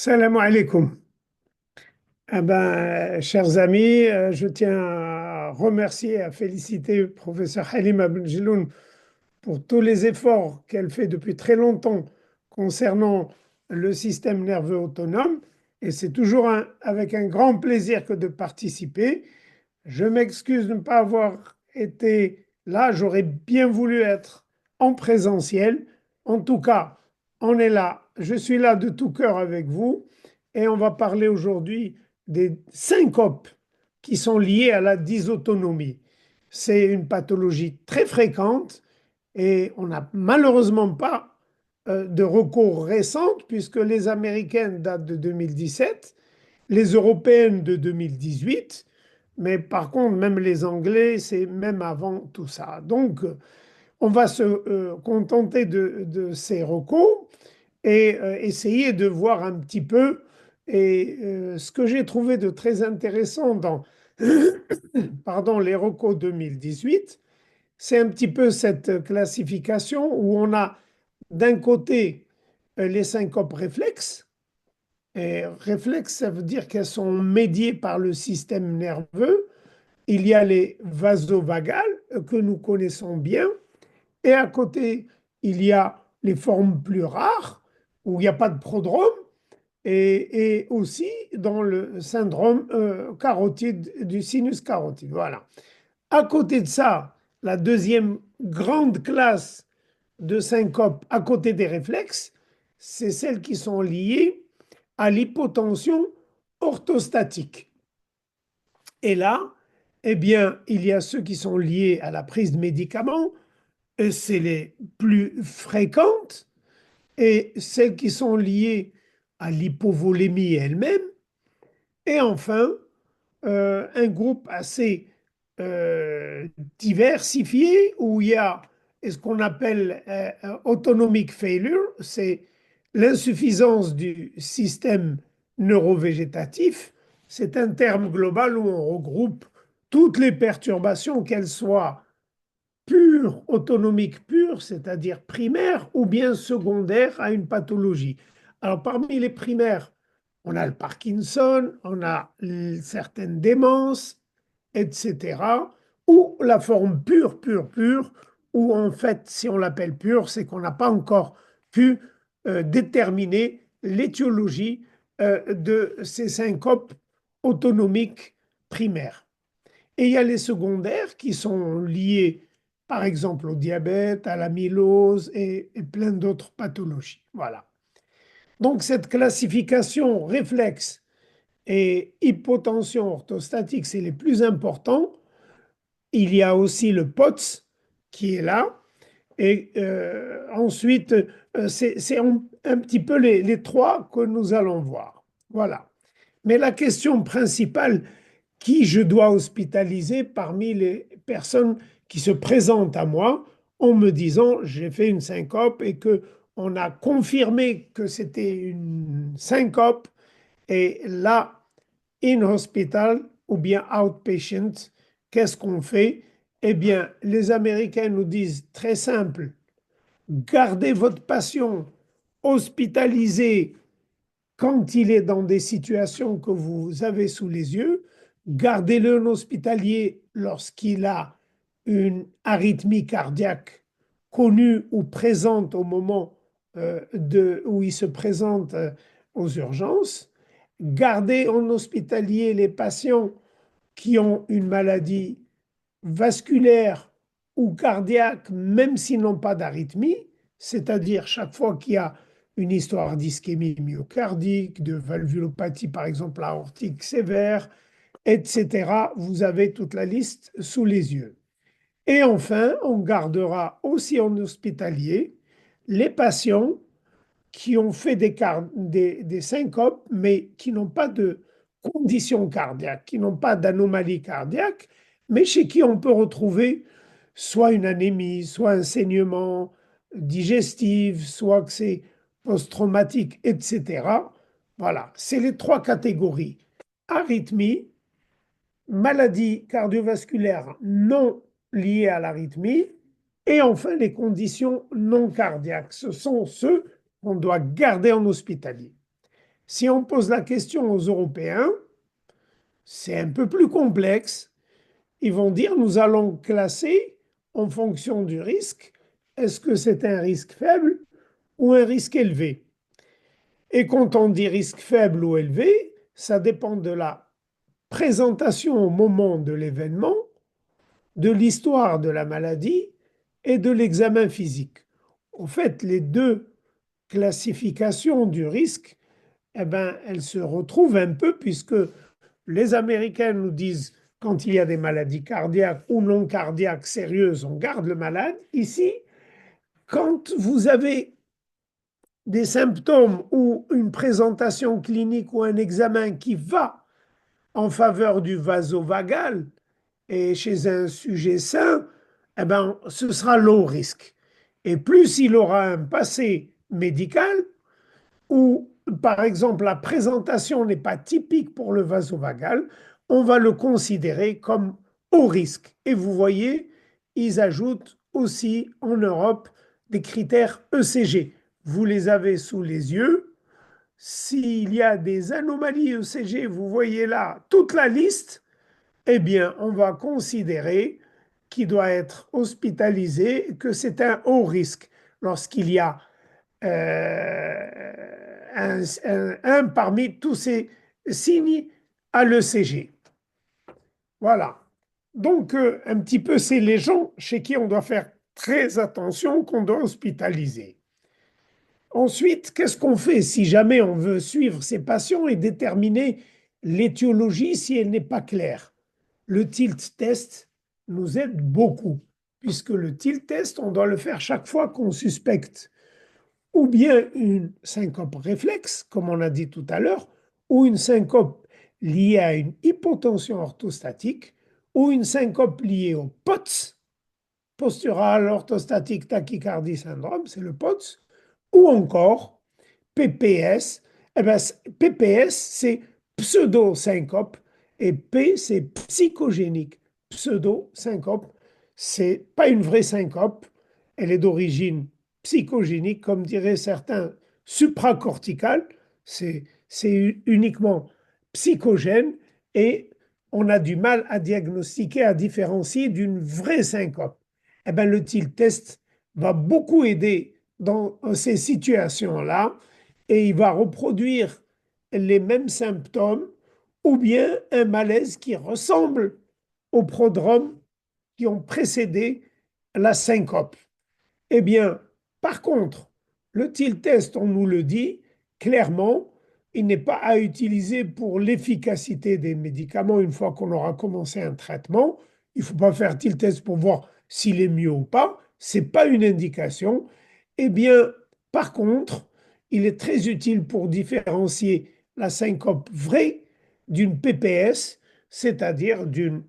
Salam alaikum. Chers amis, je tiens à remercier et à féliciter le professeur Halima Benjeloun pour tous les efforts qu'elle fait depuis très longtemps concernant le système nerveux autonome. Et c'est toujours avec un grand plaisir que de participer. Je m'excuse de ne pas avoir été là. J'aurais bien voulu être en présentiel. En tout cas, on est là. Je suis là de tout cœur avec vous et on va parler aujourd'hui des syncopes qui sont liées à la dysautonomie. C'est une pathologie très fréquente et on n'a malheureusement pas de recours récents puisque les américaines datent de 2017, les européennes de 2018, mais par contre, même les Anglais, c'est même avant tout ça. Donc, on va se contenter de ces recours et essayer de voir un petit peu. Et ce que j'ai trouvé de très intéressant dans pardon, les recos 2018, c'est un petit peu cette classification où on a d'un côté les syncopes réflexes. Et réflexes, ça veut dire qu'elles sont médiées par le système nerveux. Il y a les vasovagales que nous connaissons bien. Et à côté, il y a les formes plus rares où il n'y a pas de prodrome. Et aussi dans le syndrome carotide du sinus carotide. Voilà. À côté de ça, la deuxième grande classe de syncope à côté des réflexes, c'est celles qui sont liées à l'hypotension orthostatique. Et là, eh bien, il y a ceux qui sont liés à la prise de médicaments, et c'est les plus fréquentes, et celles qui sont liées à l'hypovolémie elle-même, et enfin, un groupe assez euh, diversifié où il y a ce qu'on appelle autonomic failure, c'est l'insuffisance du système neurovégétatif. C'est un terme global où on regroupe toutes les perturbations, qu'elles soient pures, autonomiques pures, c'est-à-dire primaires, ou bien secondaires à une pathologie. Alors parmi les primaires, on a le Parkinson, on a certaines démences, etc. Ou la forme pure, pure, pure, où en fait, si on l'appelle pure, c'est qu'on n'a pas encore pu déterminer l'étiologie de ces syncopes autonomiques primaires. Et il y a les secondaires qui sont liés, par exemple, au diabète, à l'amylose et plein d'autres pathologies. Voilà. Donc cette classification réflexe et hypotension orthostatique, c'est les plus importants. Il y a aussi le POTS qui est là. Et ensuite, c'est un petit peu les trois que nous allons voir. Voilà. Mais la question principale, qui je dois hospitaliser parmi les personnes qui se présentent à moi en me disant j'ai fait une syncope et que on a confirmé que c'était une syncope et là, in hospital ou bien outpatient, qu'est-ce qu'on fait? Eh bien, les Américains nous disent très simple, gardez votre patient hospitalisé quand il est dans des situations que vous avez sous les yeux, gardez-le en hospitalier lorsqu'il a une arythmie cardiaque connue ou présente au moment où il se présente aux urgences. Gardez en hospitalier les patients qui ont une maladie vasculaire ou cardiaque, même s'ils n'ont pas d'arythmie, c'est-à-dire chaque fois qu'il y a une histoire d'ischémie myocardique, de valvulopathie par exemple aortique sévère, etc. Vous avez toute la liste sous les yeux. Et enfin, on gardera aussi en hospitalier les patients qui ont fait des syncopes, mais qui n'ont pas de condition cardiaque, qui n'ont pas d'anomalie cardiaque, mais chez qui on peut retrouver soit une anémie, soit un saignement digestif, soit que c'est post-traumatique, etc. Voilà, c'est les trois catégories. Arythmie, maladie cardiovasculaire non liée à l'arythmie, et enfin les conditions non cardiaques. Ce sont ceux qu'on doit garder en hospitalier. Si on pose la question aux Européens, c'est un peu plus complexe. Ils vont dire, nous allons classer en fonction du risque. Est-ce que c'est un risque faible ou un risque élevé? Et quand on dit risque faible ou élevé, ça dépend de la présentation au moment de l'événement, de l'histoire de la maladie et de l'examen physique. En fait, les deux classifications du risque, eh ben, elles se retrouvent un peu puisque les Américains nous disent quand il y a des maladies cardiaques ou non cardiaques sérieuses, on garde le malade. Ici, quand vous avez des symptômes ou une présentation clinique ou un examen qui va en faveur du vasovagal et chez un sujet sain, eh ben, ce sera low risque. Et plus il aura un passé médical, où, par exemple, la présentation n'est pas typique pour le vasovagal, on va le considérer comme haut risque. Et vous voyez, ils ajoutent aussi en Europe des critères ECG. Vous les avez sous les yeux. S'il y a des anomalies ECG, vous voyez là toute la liste, eh bien, on va considérer qu'il doit être hospitalisé, que c'est un haut risque lorsqu'il y a un parmi tous ces signes à l'ECG. Voilà. Donc, un petit peu, c'est les gens chez qui on doit faire très attention, qu'on doit hospitaliser. Ensuite, qu'est-ce qu'on fait si jamais on veut suivre ces patients et déterminer l'étiologie si elle n'est pas claire? Le tilt test nous aide beaucoup, puisque le tilt test, on doit le faire chaque fois qu'on suspecte ou bien une syncope réflexe, comme on a dit tout à l'heure, ou une syncope liée à une hypotension orthostatique, ou une syncope liée au POTS, postural orthostatique tachycardie syndrome, c'est le POTS, ou encore PPS. Eh ben, PPS, c'est pseudo-syncope et P, c'est psychogénique. Pseudo-syncope, c'est pas une vraie syncope, elle est d'origine psychogénique, comme diraient certains, supracorticale, c'est uniquement psychogène et on a du mal à diagnostiquer, à différencier d'une vraie syncope. Eh ben, le TIL test va beaucoup aider dans ces situations-là et il va reproduire les mêmes symptômes ou bien un malaise qui ressemble aux prodromes qui ont précédé la syncope. Eh bien, par contre, le TIL test, on nous le dit clairement, il n'est pas à utiliser pour l'efficacité des médicaments une fois qu'on aura commencé un traitement. Il ne faut pas faire TIL test pour voir s'il est mieux ou pas. Ce n'est pas une indication. Eh bien, par contre, il est très utile pour différencier la syncope vraie d'une PPS, c'est-à-dire d'une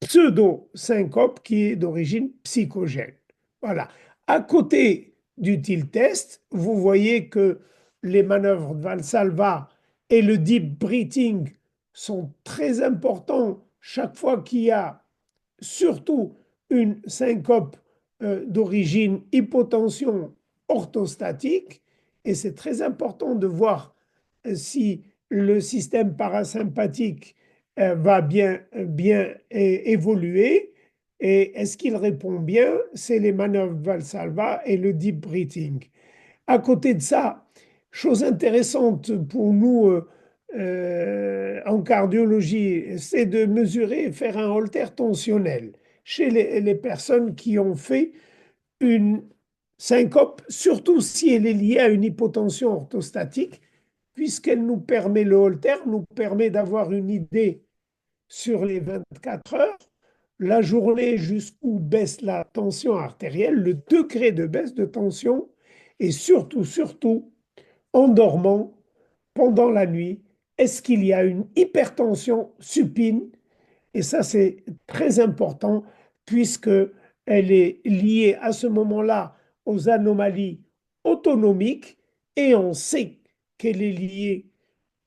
pseudo-syncope qui est d'origine psychogène. Voilà. À côté du tilt test, vous voyez que les manœuvres de Valsalva et le deep breathing sont très importants chaque fois qu'il y a surtout une syncope d'origine hypotension orthostatique. Et c'est très important de voir si le système parasympathique va bien évoluer et est-ce qu'il répond bien? C'est les manœuvres Valsalva et le deep breathing. À côté de ça, chose intéressante pour nous en cardiologie, c'est de mesurer, faire un holter tensionnel chez les personnes qui ont fait une syncope, surtout si elle est liée à une hypotension orthostatique, puisqu'elle nous permet, le holter nous permet d'avoir une idée sur les 24 heures, la journée jusqu'où baisse la tension artérielle, le degré de baisse de tension, et surtout, en dormant pendant la nuit, est-ce qu'il y a une hypertension supine? Et ça, c'est très important puisque elle est liée à ce moment-là aux anomalies autonomiques et on sait qu'elle est liée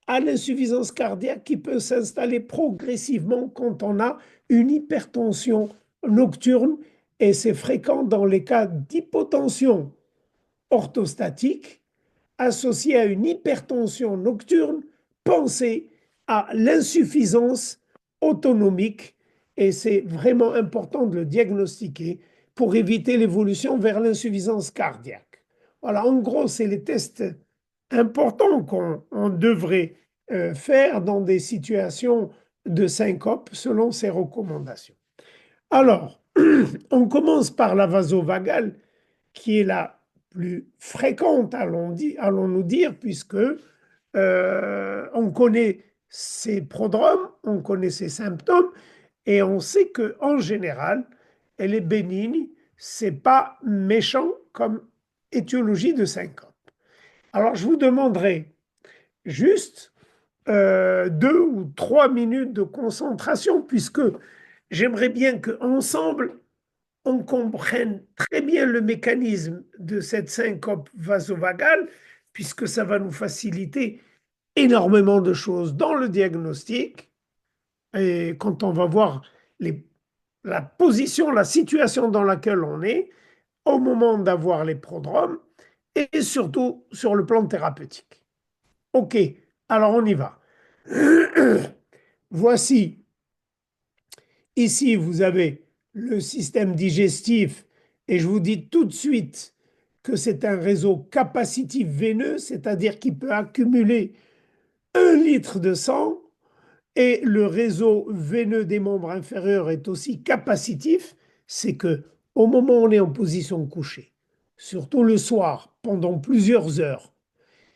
à l'insuffisance cardiaque qui peut s'installer progressivement quand on a une hypertension nocturne et c'est fréquent dans les cas d'hypotension orthostatique associé à une hypertension nocturne, pensez à l'insuffisance autonomique et c'est vraiment important de le diagnostiquer pour éviter l'évolution vers l'insuffisance cardiaque. Voilà, en gros, c'est les tests importants qu'on devrait faire dans des situations de syncope selon ces recommandations. Alors, on commence par la vasovagale qui est la plus fréquente, allons-nous dire, puisque on connaît ses prodromes, on connaît ses symptômes, et on sait qu'en général, elle est bénigne, c'est pas méchant comme étiologie de syncope. Alors, je vous demanderai juste 2 ou 3 minutes de concentration, puisque j'aimerais bien qu'ensemble, on comprenne très bien le mécanisme de cette syncope vasovagale, puisque ça va nous faciliter énormément de choses dans le diagnostic. Et quand on va voir les, la position, la situation dans laquelle on est au moment d'avoir les prodromes et surtout sur le plan thérapeutique. OK, alors on y va. Voici, ici vous avez le système digestif et je vous dis tout de suite que c'est un réseau capacitif veineux, c'est-à-dire qu'il peut accumuler 1 litre de sang et le réseau veineux des membres inférieurs est aussi capacitif, c'est que au moment où on est en position couchée, surtout le soir, pendant plusieurs heures,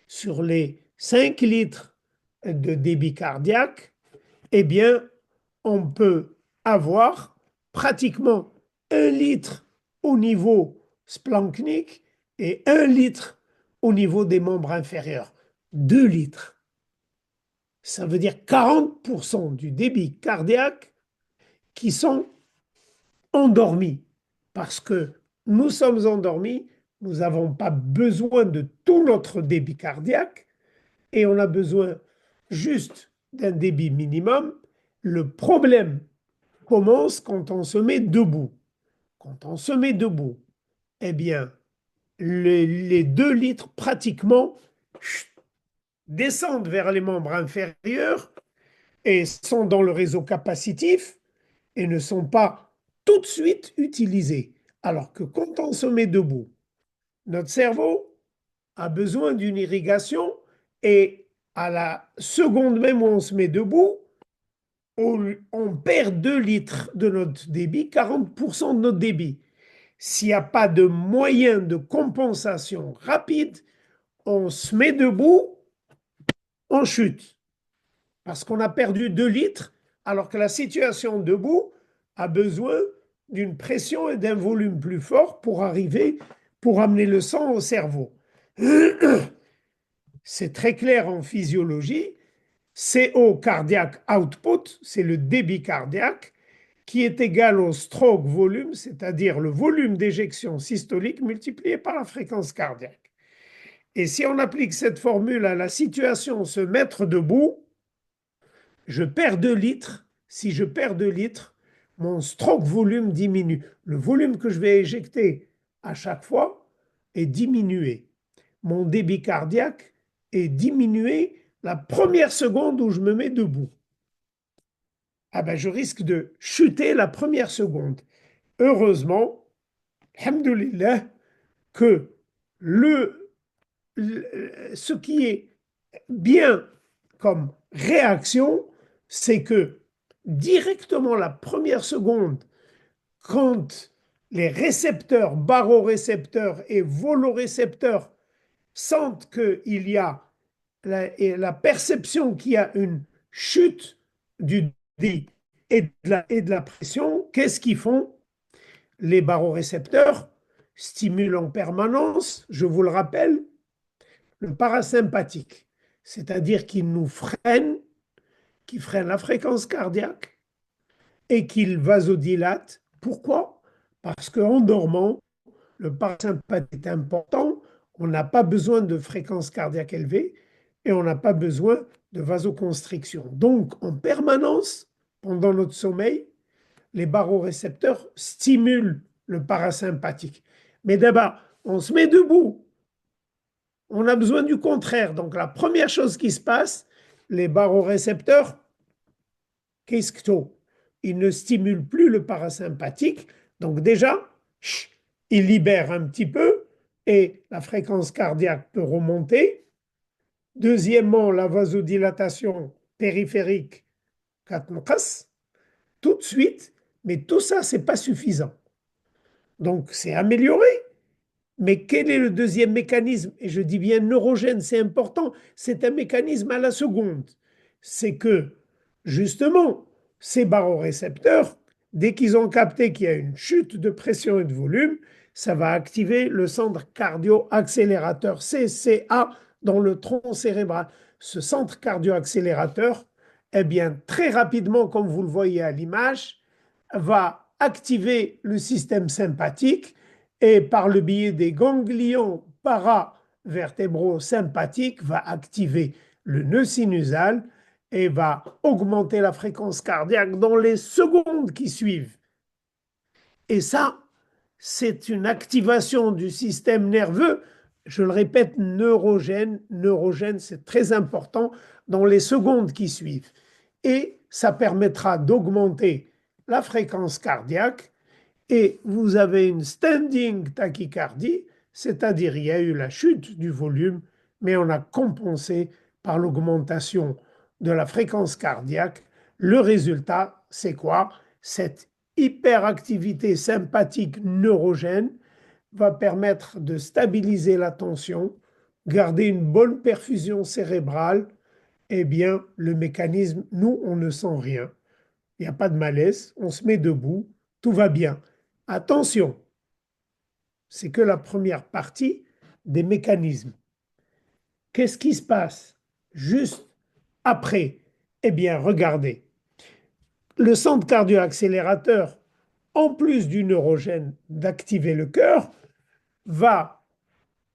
sur les 5 litres de débit cardiaque, eh bien, on peut avoir pratiquement 1 litre au niveau splanchnique et 1 litre au niveau des membres inférieurs. 2 litres. Ça veut dire 40% du débit cardiaque qui sont endormis. Parce que nous sommes endormis, nous n'avons pas besoin de tout notre débit cardiaque et on a besoin juste d'un débit minimum. Le problème commence quand on se met debout. Quand on se met debout, eh bien, les 2 litres pratiquement descendent vers les membres inférieurs et sont dans le réseau capacitif et ne sont pas tout de suite utilisés. Alors que quand on se met debout, notre cerveau a besoin d'une irrigation et à la seconde même où on se met debout, on perd 2 litres de notre débit, 40% de notre débit. S'il n'y a pas de moyen de compensation rapide, on se met debout, on chute. Parce qu'on a perdu 2 litres, alors que la situation debout a besoin d'une pression et d'un volume plus fort pour arriver, pour amener le sang au cerveau. C'est très clair en physiologie. CO cardiac output, c'est le débit cardiaque, qui est égal au stroke volume, c'est-à-dire le volume d'éjection systolique multiplié par la fréquence cardiaque. Et si on applique cette formule à la situation se mettre debout, je perds 2 litres. Si je perds 2 litres, mon stroke volume diminue. Le volume que je vais éjecter à chaque fois est diminué. Mon débit cardiaque est diminué la première seconde où je me mets debout. Ah ben, je risque de chuter la première seconde. Heureusement, alhamdoulilah, que ce qui est bien comme réaction, c'est que directement la première seconde, quand les récepteurs, barorécepteurs et volorécepteurs sentent qu'il y a la perception qu'il y a une chute du débit et de la pression, qu'est-ce qu'ils font? Les barorécepteurs stimulent en permanence, je vous le rappelle, le parasympathique, c'est-à-dire qu'ils nous freinent, qu'ils freinent la fréquence cardiaque et qu'ils vasodilatent. Pourquoi? Parce qu'en dormant, le parasympathique est important, on n'a pas besoin de fréquence cardiaque élevée et on n'a pas besoin de vasoconstriction. Donc, en permanence, pendant notre sommeil, les barorécepteurs stimulent le parasympathique. Mais d'abord, on se met debout, On a besoin du contraire. Donc la première chose qui se passe, les barorécepteurs, qu'est-ce que ils ne stimulent plus le parasympathique. Donc déjà, ils libèrent un petit peu et la fréquence cardiaque peut remonter. Deuxièmement, la vasodilatation périphérique, tout de suite, mais tout ça, c'est pas suffisant. Donc c'est amélioré. Mais quel est le deuxième mécanisme? Et je dis bien neurogène, c'est important. C'est un mécanisme à la seconde. C'est que, justement, ces barorécepteurs, dès qu'ils ont capté qu'il y a une chute de pression et de volume, ça va activer le centre cardio-accélérateur, CCA, dans le tronc cérébral. Ce centre cardio-accélérateur, eh bien, très rapidement, comme vous le voyez à l'image, va activer le système sympathique et par le biais des ganglions paravertébraux sympathiques va activer le nœud sinusal et va augmenter la fréquence cardiaque dans les secondes qui suivent. Et ça, c'est une activation du système nerveux, je le répète, neurogène. Neurogène, c'est très important dans les secondes qui suivent. Et ça permettra d'augmenter la fréquence cardiaque et vous avez une standing tachycardie, c'est-à-dire il y a eu la chute du volume, mais on a compensé par l'augmentation de la fréquence cardiaque. Le résultat, c'est quoi? Cette hyperactivité sympathique neurogène va permettre de stabiliser la tension, garder une bonne perfusion cérébrale. Eh bien, le mécanisme, nous, on ne sent rien. Il n'y a pas de malaise, on se met debout, tout va bien. Attention, c'est que la première partie des mécanismes. Qu'est-ce qui se passe juste après? Eh bien, regardez, le centre cardio-accélérateur, en plus du neurogène d'activer le cœur, va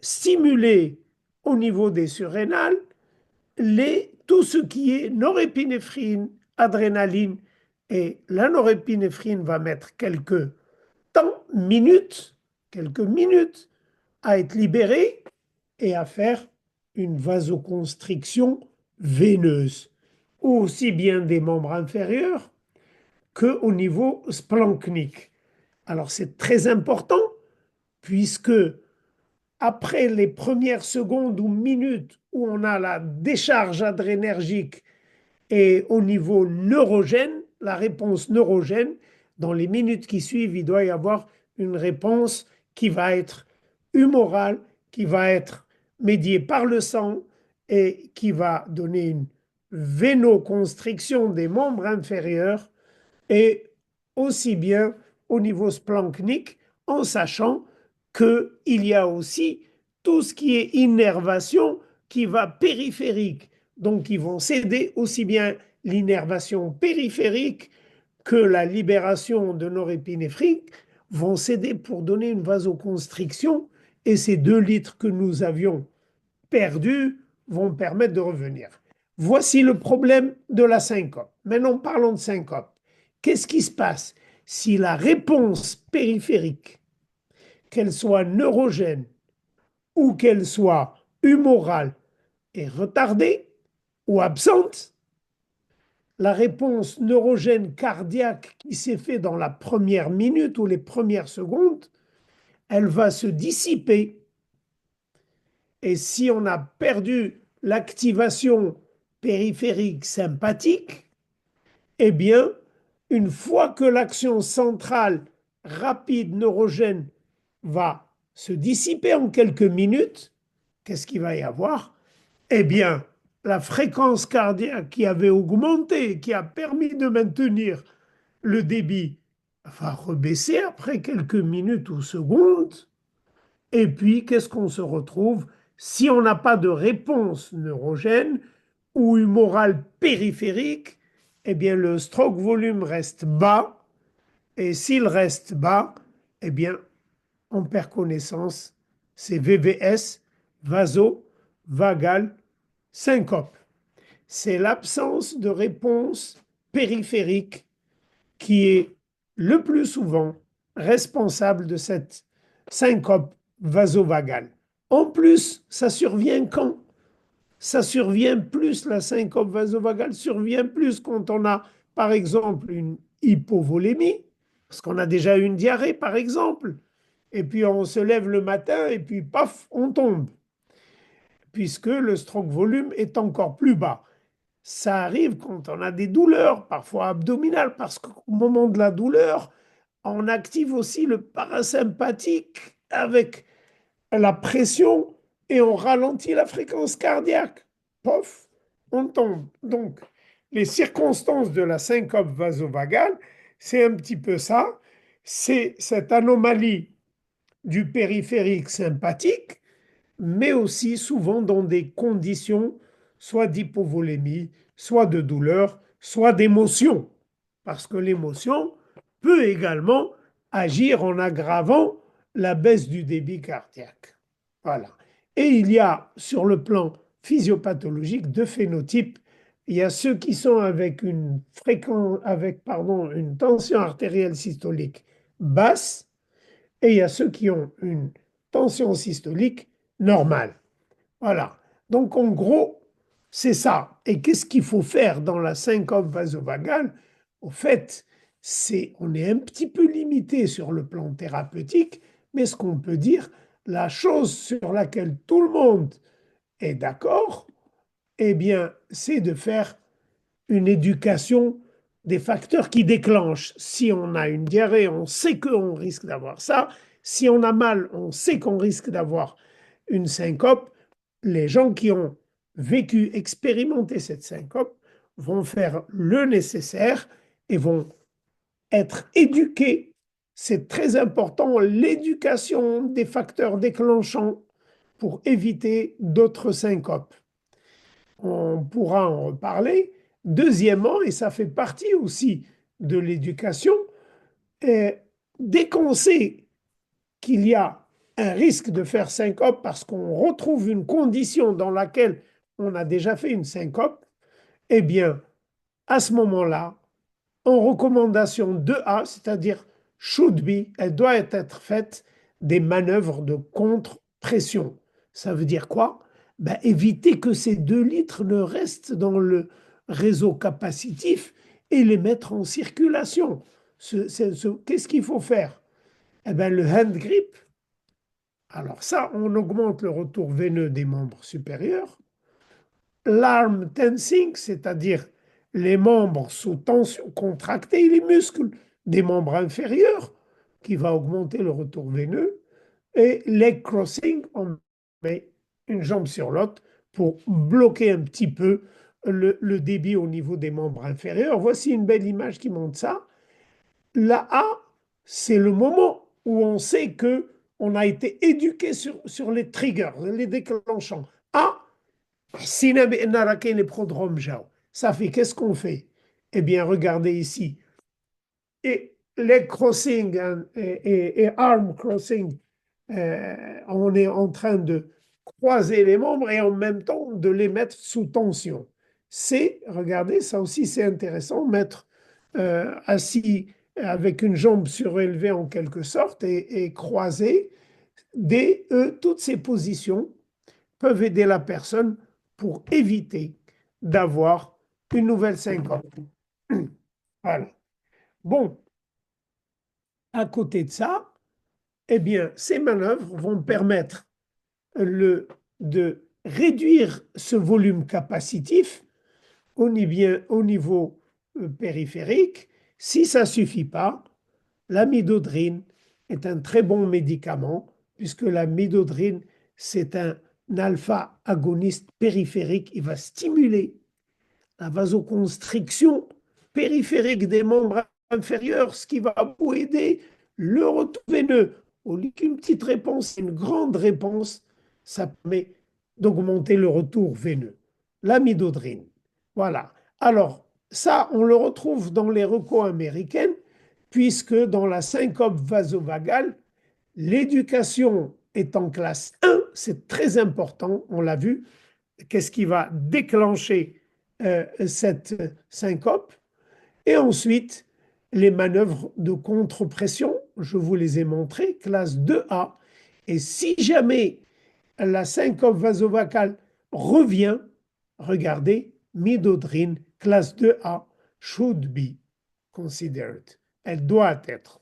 stimuler au niveau des surrénales tout ce qui est norépinéphrine, adrénaline, et la norépinéphrine va mettre quelques minutes à être libérée et à faire une vasoconstriction veineuse, aussi bien des membres inférieurs qu'au niveau splanchnique. Alors c'est très important puisque après les premières secondes ou minutes où on a la décharge adrénergique et au niveau neurogène, la réponse neurogène, dans les minutes qui suivent, il doit y avoir une réponse qui va être humorale, qui va être médiée par le sang et qui va donner une vénoconstriction des membres inférieurs et aussi bien au niveau splanchnique, en sachant qu'il y a aussi tout ce qui est innervation qui va périphérique. Donc, ils vont céder aussi bien l'innervation périphérique que la libération de norépinéphrine vont céder pour donner une vasoconstriction et ces 2 litres que nous avions perdus vont permettre de revenir. Voici le problème de la syncope. Maintenant, parlons de syncope. Qu'est-ce qui se passe si la réponse périphérique, qu'elle soit neurogène ou qu'elle soit humorale, est retardée ou absente? La réponse neurogène cardiaque qui s'est faite dans la première minute ou les premières secondes, elle va se dissiper. Et si on a perdu l'activation périphérique sympathique, eh bien, une fois que l'action centrale rapide neurogène va se dissiper en quelques minutes, qu'est-ce qu'il va y avoir? Eh bien, la fréquence cardiaque qui avait augmenté, qui a permis de maintenir le débit, va rebaisser après quelques minutes ou secondes. Et puis, qu'est-ce qu'on se retrouve si on n'a pas de réponse neurogène ou humorale périphérique? Eh bien, le stroke volume reste bas. Et s'il reste bas, eh bien, on perd connaissance. C'est VVS, vaso, vagal, syncope. C'est l'absence de réponse périphérique qui est le plus souvent responsable de cette syncope vasovagale. En plus, ça survient quand? Ça survient plus, la syncope vasovagale survient plus quand on a, par exemple, une hypovolémie, parce qu'on a déjà eu une diarrhée, par exemple, et puis on se lève le matin et puis paf, on tombe, puisque le stroke volume est encore plus bas. Ça arrive quand on a des douleurs, parfois abdominales, parce qu'au moment de la douleur, on active aussi le parasympathique avec la pression et on ralentit la fréquence cardiaque. Pof, on tombe. Donc, les circonstances de la syncope vasovagale, c'est un petit peu ça. C'est cette anomalie du périphérique sympathique, mais aussi souvent dans des conditions soit d'hypovolémie, soit de douleur, soit d'émotion. Parce que l'émotion peut également agir en aggravant la baisse du débit cardiaque. Voilà. Et il y a sur le plan physiopathologique deux phénotypes. Il y a ceux qui sont avec une fréquence, avec pardon, une tension artérielle systolique basse, et il y a ceux qui ont une tension systolique normale. Voilà. Donc, en gros, c'est ça. Et qu'est-ce qu'il faut faire dans la syncope vasovagale? Au fait, on est un petit peu limité sur le plan thérapeutique, mais ce qu'on peut dire, la chose sur laquelle tout le monde est d'accord, eh bien, c'est de faire une éducation des facteurs qui déclenchent. Si on a une diarrhée, on sait qu'on risque d'avoir ça. Si on a mal, on sait qu'on risque d'avoir une syncope. Les gens qui ont vécu, expérimenté cette syncope vont faire le nécessaire et vont être éduqués. C'est très important, l'éducation des facteurs déclenchants pour éviter d'autres syncopes. On pourra en reparler. Deuxièmement, et ça fait partie aussi de l'éducation, dès qu'on sait qu'il y a un risque de faire syncope parce qu'on retrouve une condition dans laquelle on a déjà fait une syncope, eh bien, à ce moment-là, en recommandation 2A, c'est-à-dire should be, elle doit être faite des manœuvres de contre-pression. Ça veut dire quoi? Ben, éviter que ces 2 litres ne restent dans le réseau capacitif et les mettre en circulation. Qu'est-ce qu'il faut faire? Eh ben, le hand grip, alors ça, on augmente le retour veineux des membres supérieurs. L'arm tensing, c'est-à-dire les membres sous tension contractés, les muscles des membres inférieurs, qui va augmenter le retour veineux. Et leg crossing, on met une jambe sur l'autre pour bloquer un petit peu le débit au niveau des membres inférieurs. Voici une belle image qui montre ça. La A, c'est le moment où on sait que on a été éduqué sur les triggers, les déclenchants. A, ça fait qu'est-ce qu'on fait? Eh bien, regardez ici. Et leg crossing et arm crossing, on est en train de croiser les membres et en même temps de les mettre sous tension. Regardez, ça aussi c'est intéressant, mettre assis avec une jambe surélevée en quelque sorte et croisé. Toutes ces positions peuvent aider la personne pour éviter d'avoir une nouvelle syncope. Voilà. Bon, à côté de ça, eh bien, ces manœuvres vont permettre de réduire ce volume capacitif au niveau périphérique. Si ça ne suffit pas, la midodrine est un très bon médicament, puisque la midodrine, c'est un alpha-agoniste périphérique. Il va stimuler la vasoconstriction périphérique des membres inférieurs, ce qui va beaucoup aider le retour veineux. Au lieu qu'une petite réponse, une grande réponse, ça permet d'augmenter le retour veineux. L'amidodrine. Voilà. Alors, ça, on le retrouve dans les recos américaines, puisque dans la syncope vasovagale, l'éducation est en classe 1, c'est très important, on l'a vu. Qu'est-ce qui va déclencher cette syncope? Et ensuite, les manœuvres de contre-pression, je vous les ai montrées, classe 2A. Et si jamais la syncope vasovagale revient, regardez, midodrine, classe 2A, should be considered. Elle doit être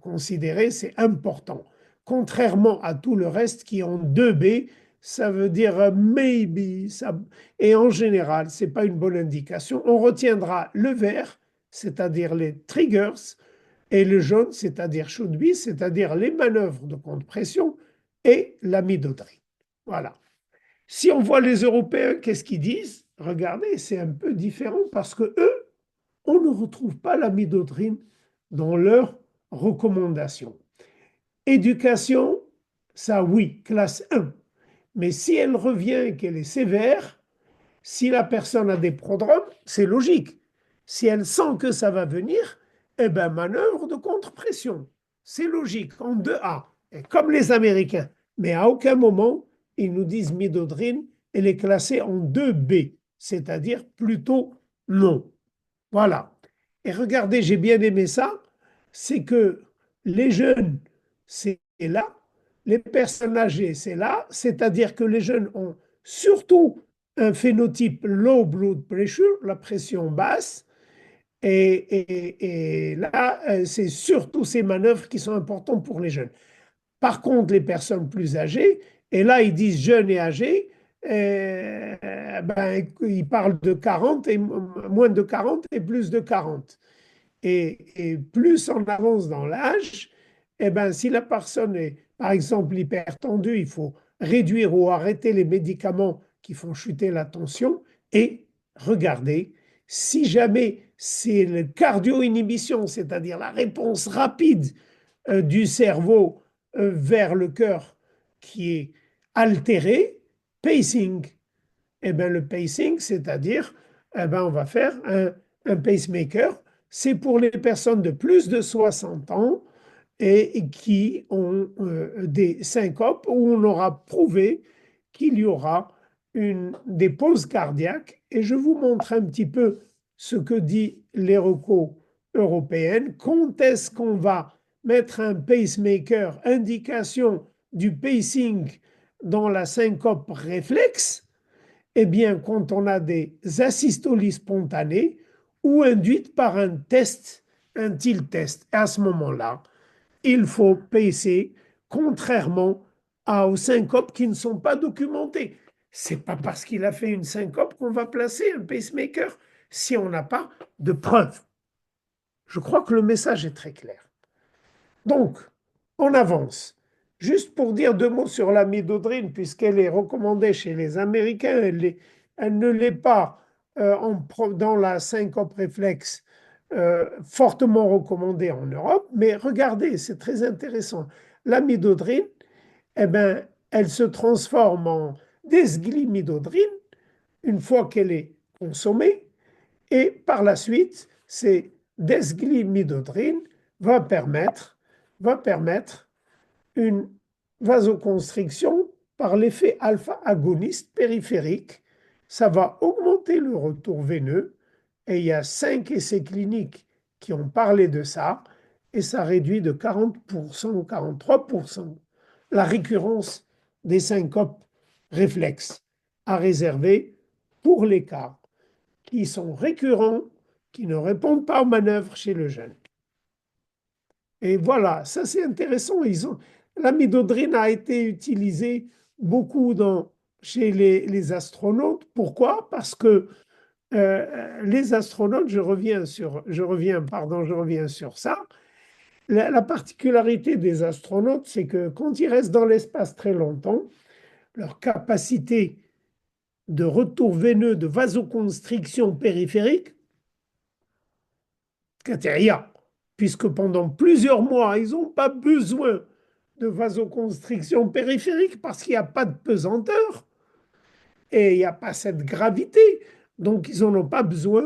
considérée, c'est important. Contrairement à tout le reste qui est en 2B, ça veut dire maybe, ça, et en général, ce n'est pas une bonne indication. On retiendra le vert, c'est-à-dire les triggers, et le jaune, c'est-à-dire should be, c'est-à-dire les manœuvres de contre-pression et la midodrine. Voilà. Si on voit les Européens, qu'est-ce qu'ils disent? Regardez, c'est un peu différent parce que eux, on ne retrouve pas la midodrine dans leurs recommandations. Éducation, ça oui, classe 1. Mais si elle revient et qu'elle est sévère, si la personne a des prodromes, c'est logique. Si elle sent que ça va venir, eh bien, manœuvre de contre-pression. C'est logique, en 2A, et comme les Américains. Mais à aucun moment, ils nous disent midodrine, elle est classée en 2B, c'est-à-dire plutôt non. Voilà. Et regardez, j'ai bien aimé ça, c'est que les jeunes, c'est là, les personnes âgées, c'est là, c'est-à-dire que les jeunes ont surtout un phénotype low blood pressure, la pression basse, et là, c'est surtout ces manœuvres qui sont importantes pour les jeunes. Par contre, les personnes plus âgées, et là, ils disent jeunes et âgés, ben, ils parlent de 40 et moins de 40 et plus de 40. Et plus on avance dans l'âge, eh ben, si la personne est, par exemple, hypertendue, il faut réduire ou arrêter les médicaments qui font chuter la tension et regarder si jamais c'est le cardio-inhibition, c'est-à-dire la réponse rapide du cerveau vers le cœur qui est altérée, pacing. Eh bien, le pacing, c'est-à-dire, eh ben, on va faire un pacemaker. C'est pour les personnes de plus de 60 ans et qui ont des syncopes où on aura prouvé qu'il y aura des pauses cardiaques. Et je vous montre un petit peu ce que dit l'EROCO européenne. Quand est-ce qu'on va mettre un pacemaker, indication du pacing dans la syncope réflexe? Eh bien, quand on a des asystolies spontanées ou induites par un test, un tilt test, à ce moment-là, il faut pacer contrairement aux syncopes qui ne sont pas documentées. C'est pas parce qu'il a fait une syncope qu'on va placer un pacemaker si on n'a pas de preuves. Je crois que le message est très clair. Donc, on avance. Juste pour dire deux mots sur la midodrine, puisqu'elle est recommandée chez les Américains, elle ne l'est pas dans la syncope réflexe fortement recommandée en Europe. Mais regardez, c'est très intéressant. La midodrine, eh ben, elle se transforme en desglimidodrine une fois qu'elle est consommée. Et par la suite, c'est desglimidodrine va permettre, va permettre une vasoconstriction par l'effet alpha-agoniste périphérique. Ça va augmenter le retour veineux et il y a 5 essais cliniques qui ont parlé de ça et ça réduit de 40% ou 43% la récurrence des syncopes réflexes à réserver pour les cas qui sont récurrents, qui ne répondent pas aux manœuvres chez le jeune. Et voilà, ça c'est intéressant. L'amidodrine a été utilisée beaucoup chez les astronautes. Pourquoi? Parce que les astronautes, je reviens sur ça. La particularité des astronautes, c'est que quand ils restent dans l'espace très longtemps, leur capacité de retour veineux, de vasoconstriction périphérique, Kateria, puisque pendant plusieurs mois, ils n'ont pas besoin de vasoconstriction périphérique parce qu'il n'y a pas de pesanteur et il n'y a pas cette gravité. Donc, ils n'en ont pas besoin.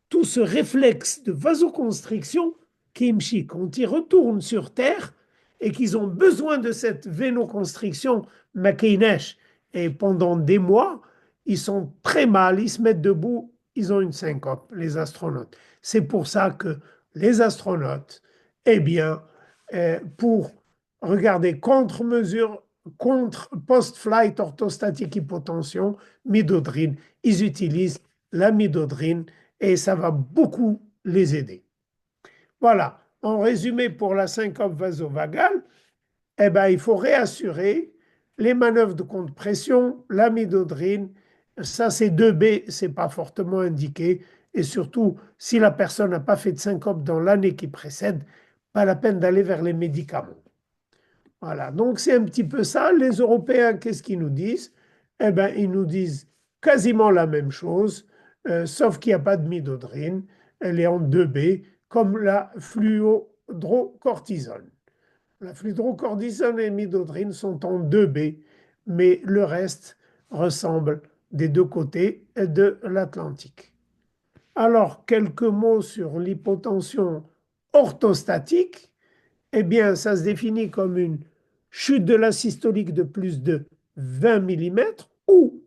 Tout ce réflexe de vasoconstriction, Kimchi, quand ils retournent sur Terre et qu'ils ont besoin de cette vénoconstriction, Makinesh, et pendant des mois, ils sont très mal, ils se mettent debout, ils ont une syncope, les astronautes. C'est pour ça que les astronautes, eh bien, pour regarder contre-mesure, contre post-flight orthostatique hypotension, midodrine. Ils utilisent la midodrine et ça va beaucoup les aider. Voilà. En résumé, pour la syncope vasovagale, eh ben, il faut réassurer les manœuvres de contre-pression, la midodrine. Ça, c'est 2B, c'est pas fortement indiqué. Et surtout, si la personne n'a pas fait de syncope dans l'année qui précède, pas la peine d'aller vers les médicaments. Voilà, donc c'est un petit peu ça. Les Européens, qu'est-ce qu'ils nous disent? Eh bien, ils nous disent quasiment la même chose, sauf qu'il n'y a pas de midodrine. Elle est en 2B, comme la fluodrocortisone. La fluodrocortisone et la midodrine sont en 2B, mais le reste ressemble des deux côtés de l'Atlantique. Alors, quelques mots sur l'hypotension orthostatique. Eh bien, ça se définit comme une chute de la systolique de plus de 20 millimètres ou,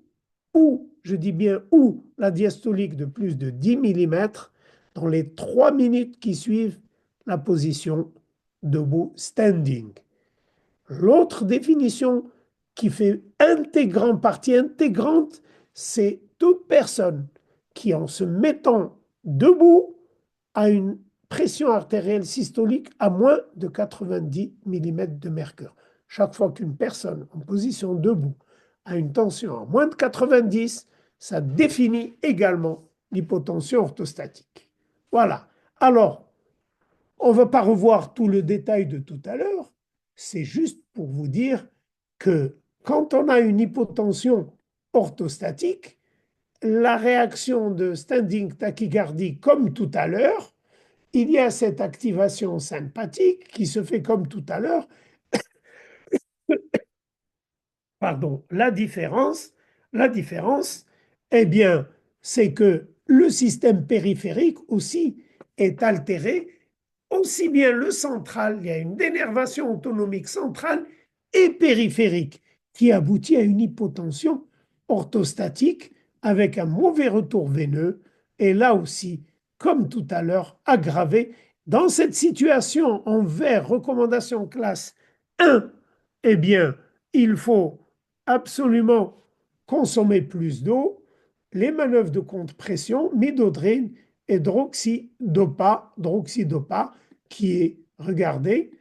je dis bien ou, la diastolique de plus de 10 millimètres dans les 3 minutes qui suivent la position debout standing. L'autre définition qui fait partie intégrante, c'est toute personne qui, en se mettant debout, a une pression artérielle systolique à moins de 90 mm de mercure. Chaque fois qu'une personne en position debout a une tension à moins de 90, ça définit également l'hypotension orthostatique. Voilà. Alors, on ne va pas revoir tout le détail de tout à l'heure, c'est juste pour vous dire que quand on a une hypotension orthostatique, la réaction de standing tachycardie, comme tout à l'heure, il y a cette activation sympathique qui se fait comme tout à l'heure. Pardon, la différence, eh bien, c'est que le système périphérique aussi est altéré, aussi bien le central, il y a une dénervation autonomique centrale et périphérique qui aboutit à une hypotension orthostatique avec un mauvais retour veineux et là aussi, comme tout à l'heure, aggravé. Dans cette situation, en vert, recommandation classe 1, eh bien, il faut absolument consommer plus d'eau, les manœuvres de contre-pression, midodrine et droxydopa, qui est, regardez,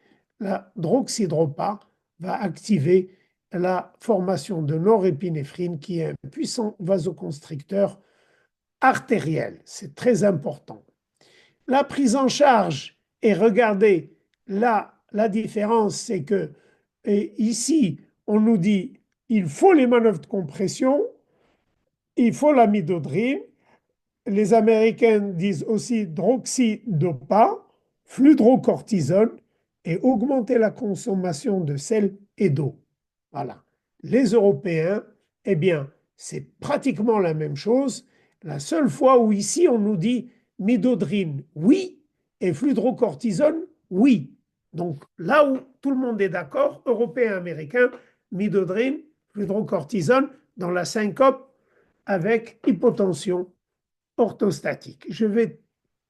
la droxydropa va activer la formation de norépinéphrine, qui est un puissant vasoconstricteur artériel. C'est très important. La prise en charge, et regardez, là, la différence, c'est que ici, on nous dit il faut les manœuvres de compression, il faut la midodrine. Les Américains disent aussi droxydopa, fludrocortisone et augmenter la consommation de sel et d'eau. Voilà. Les Européens, eh bien, c'est pratiquement la même chose. La seule fois où ici on nous dit midodrine, oui, et fludrocortisone, oui. Donc là où tout le monde est d'accord, Européens, Américains, midodrine, fludrocortisone, dans la syncope avec hypotension orthostatique. Je vais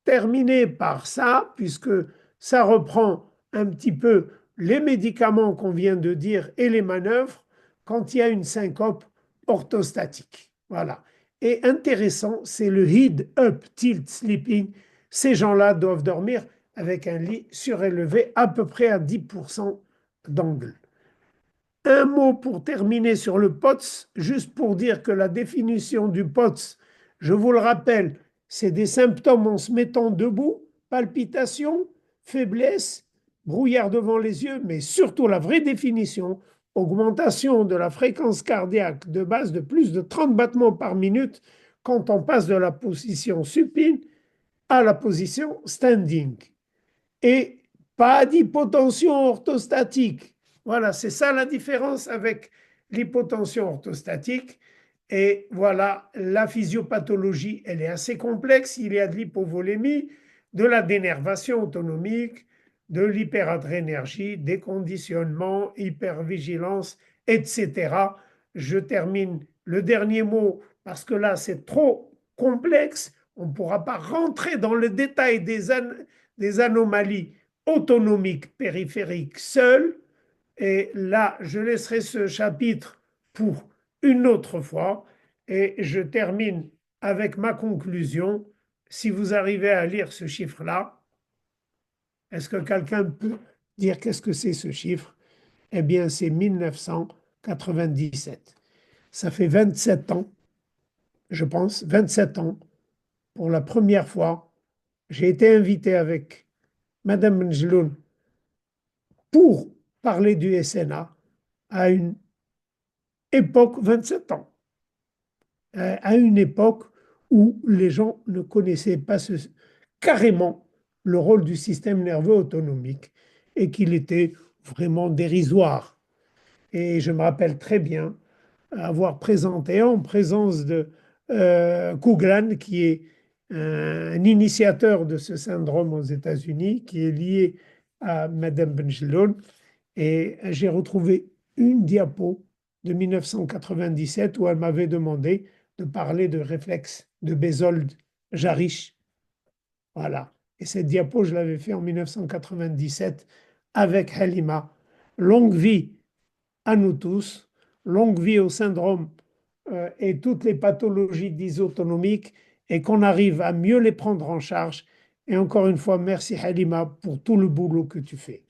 terminer par ça, puisque ça reprend un petit peu les médicaments qu'on vient de dire et les manœuvres quand il y a une syncope orthostatique. Voilà. Et intéressant, c'est le head up tilt sleeping. Ces gens-là doivent dormir avec un lit surélevé à peu près à 10% d'angle. Un mot pour terminer sur le POTS, juste pour dire que la définition du POTS, je vous le rappelle, c'est des symptômes en se mettant debout, palpitations, faiblesse, brouillard devant les yeux, mais surtout la vraie définition, augmentation de la fréquence cardiaque de base de plus de 30 battements par minute quand on passe de la position supine à la position standing. Et pas d'hypotension orthostatique. Voilà, c'est ça la différence avec l'hypotension orthostatique. Et voilà, la physiopathologie, elle est assez complexe. Il y a de l'hypovolémie, de la dénervation autonomique, de l'hyperadrénergie, des conditionnements, hypervigilance, etc. Je termine le dernier mot parce que là, c'est trop complexe. On ne pourra pas rentrer dans le détail des anomalies autonomiques périphériques seules. Et là, je laisserai ce chapitre pour une autre fois et je termine avec ma conclusion. Si vous arrivez à lire ce chiffre-là, est-ce que quelqu'un peut dire qu'est-ce que c'est ce chiffre? Eh bien, c'est 1997. Ça fait 27 ans, je pense, 27 ans, pour la première fois, j'ai été invité avec Madame Benjeloun pour parler du SNA à une époque, 27 ans, à une époque où les gens ne connaissaient pas carrément le rôle du système nerveux autonomique et qu'il était vraiment dérisoire. Et je me rappelle très bien avoir présenté en présence de Kouglan, qui est un initiateur de ce syndrome aux États-Unis, qui est lié à Madame Benjeloun. Et j'ai retrouvé une diapo de 1997 où elle m'avait demandé de parler de réflexe de Bézold-Jarisch. Voilà. Et cette diapo, je l'avais fait en 1997 avec Halima. Longue vie à nous tous, longue vie au syndrome et toutes les pathologies dysautonomiques et qu'on arrive à mieux les prendre en charge. Et encore une fois, merci Halima pour tout le boulot que tu fais.